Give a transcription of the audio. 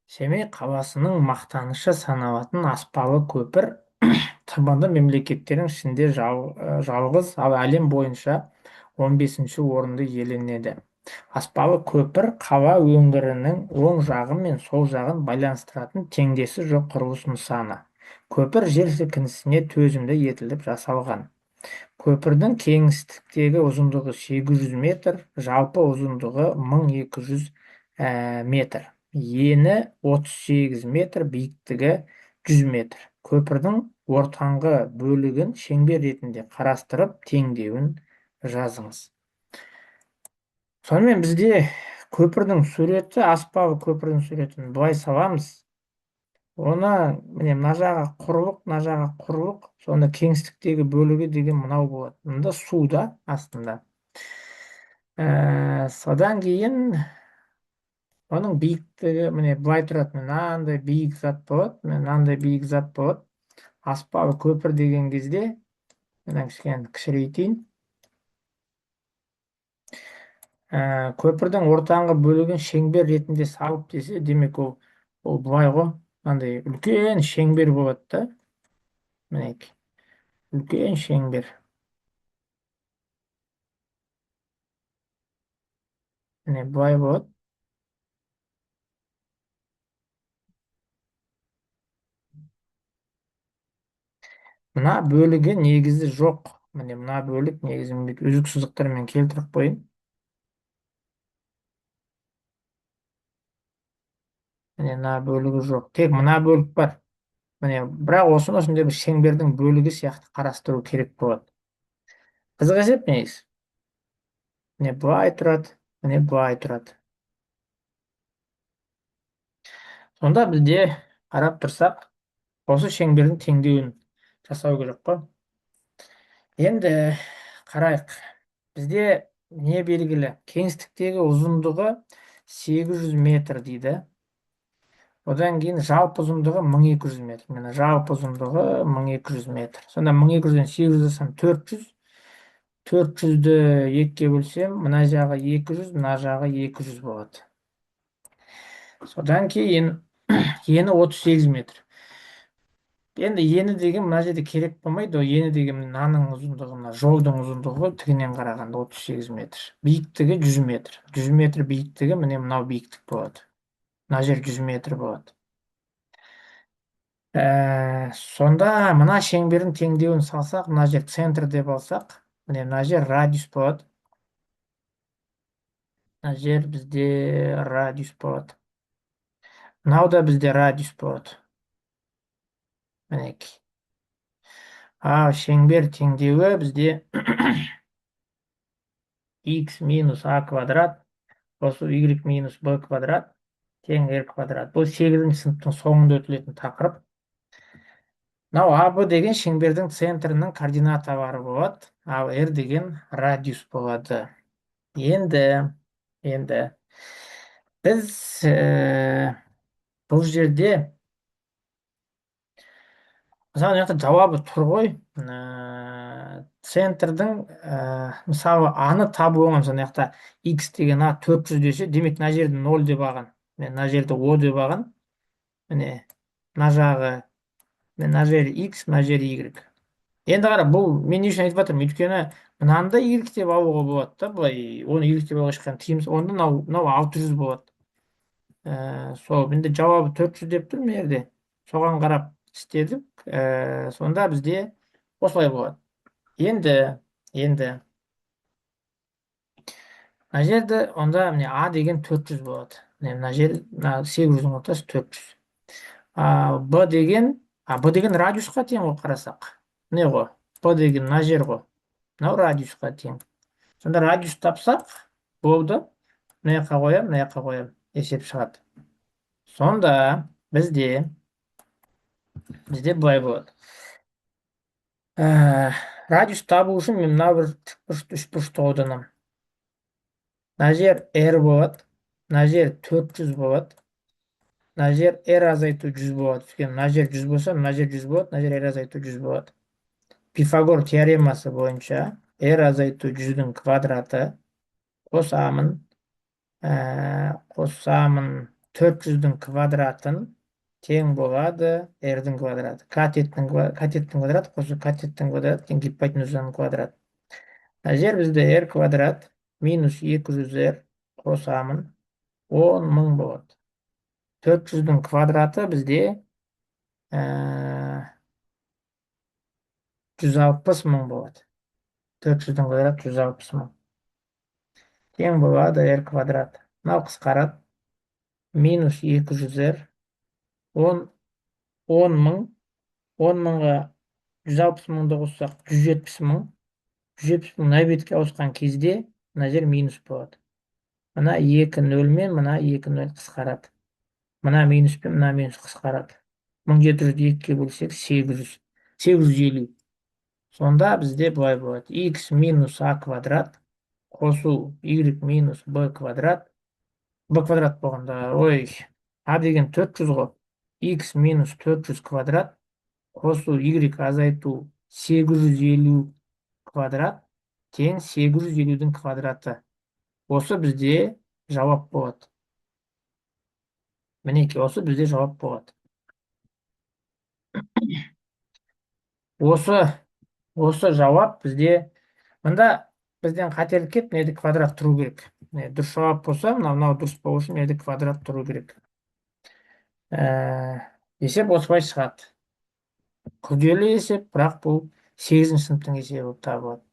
Семей қаласының мақтанышы саналатын аспалы көпір тмд мемлекеттерінің ішінде жалғыз, ал әлем бойынша 15-ші орынды иеленеді. Аспалы көпір қала өңірінің оң жағы мен сол жағын байланыстыратын теңдесі жоқ құрылыс нысаны. Көпір жер сілкінісіне төзімді етіліп жасалған. Көпірдің кеңістіктегі ұзындығы 800 метр, жалпы ұзындығы 1200 метр. Ені 38 метр, биіктігі 100 метр. Көпірдің ортаңғы бөлігін шеңбер ретінде қарастырып, теңдеуін жазыңыз. Сонымен бізде көпірдің суреті, аспалы көпірдің суретін былай саламыз. Оны міне мына жағы құрлық, мына жағы құрлық, сонда кеңістіктегі бөлігі деген мынау болады. Мында су да астында. Содан кейін оның биіктігі міне былай тұрады. Мынандай биік зат болады, мынандай биік зат болады. Аспалы көпір деген кезде мына кішкене кішірейтейін. Көпірдің ортаңғы бөлігін шеңбер ретінде салып десе, демек ол былай ғой. Мынандай үлкен шеңбер болады да. Мінекей. Үлкен шеңбер. Міне былай болады. Мына бөлігі негізі жоқ. Міне мына бөлік негізі үзік сызықтармен келтіріп қойын. Міне мына бөлігі жоқ. Тек мына бөлік бар. Міне бірақ осыны осындай бір шеңбердің бөлігі сияқты қарастыру керек болады. Қызық есеп негізі. Міне былай тұрады, міне былай тұрады. Сонда бізде қарап тұрсақ, осы шеңбердің теңдеуін жасау керек қой. Енді қарайық. Бізде не белгілі? Кеңістіктегі ұзындығы 800 метр дейді. Одан кейін жалпы ұзындығы 1200 метр. Міне жалпы ұзындығы 1200 метр. Сонда 1200-ден 800 жасам 400. 400-ді 2-ге бөлсем, мына жағы 200, мына жағы 200 болады. Содан кейін ені 38 метр. Енді ені деген мына жерде керек болмайды. Ені деген мынаның ұзындығы, мына жолдың ұзындығы тігінен қарағанда 38 метр. Биіктігі 100 метр. 100 метр биіктігі міне мынау биіктік болады. Мына жер 100 метр болады. Сонда мына шеңбердің теңдеуін салсақ, мына жер центр деп алсақ, міне мына жер радиус болады. Мына жер бізде радиус болады. Мынау да бізде радиус болады. Мінекей. Ал шеңбер теңдеуі бізде x минус a квадрат қосу y минус b квадрат тең r квадрат. Бұл 8-ші сыныптың соңында өтілетін тақырып. Мынау АБ деген шеңбердің центрінің координаталары болады, ал R деген радиус болады. Енді біз бұл жерде мысалы мына жақта жауабы тұр ғой. Центрдің мысалы аны табу оңай. Мына жақта x деген а 400 десе, демек мына жерді 0 деп алған. Мына жерді o деп алған. Міне мына жағы, мына жері x, мына жері y. Енді қара, бұл мен не үшін айтып жатырмын? Өйткені мынаны y деп алуға болады да, былай оны y деп алуға ешқандай тиым. Онда мынау 600 болады. Сол енді жауабы 400 деп тұр мына жерде. Соған қарап істедік. Сонда бізде осылай болады. Енді мына жерді онда міне а деген 400 болады. Мына жер 800-дің ортасы 400. Б деген радиусқа тең ғой, қарасақ. Не ғой? Б деген мына жер ғой. Мынау радиусқа тең. Сонда радиус тапсақ, болды. Мына жаққа қоям, мына жаққа қоям. Есеп шығады. Сонда бізде былай болады. Радиус табу үшін мен мына бір үшбұрышты қолданамын. Мына жер R болады. Мына жер 400 болады. Мына жер R азайту 100 болады. Мына жер 100 болса, мына жер 100 болады. Мына жер R азайту 100 болады. Пифагор теоремасы бойынша R азайту 100-дің квадраты қосамын 400-дің квадратын тең болады r-дің квадраты. Катеттің квадраты қосу катеттің квадраты тең гипотенузаның квадраты. Мына жер бізде r квадрат минус 200r қосамын 10 мың болады. 400-дің квадраты бізде 160 мың болады. 400-дің квадраты 160 мың. Тең болады r квадрат. Мынау қысқарады. Минус 200r 10 мың. 10 мыңға 160 мыңды қоссақ 170 мың. 170 мың мына бетке ауысқан кезде мына жер минус болады. Мына 2 нөлмен мына 2 нөл қысқарады. Мына минус пен мына минус қысқарады. 1700-ді 2-ге бөлсек 800. 850. Сонда бізде былай болады. X минус a квадрат қосу y минус b квадрат. b квадрат болғанда, a деген 400 ғой. X минус 400 квадрат қосу y азайту 850 квадрат тең 850-дің квадраты. Осы бізде жауап болады. Мінекей, осы бізде жауап болады. Осы жауап бізде, мында бізден қателік келіп, мына жерде квадрат тұру керек. Дұрыс жауап болса, мынау дұрыс болу үшін мына жерде квадрат тұру керек. Есеп осылай шығады. Күрделі есеп, бірақ бұл 8-ші сыныптың есебі болып табылады.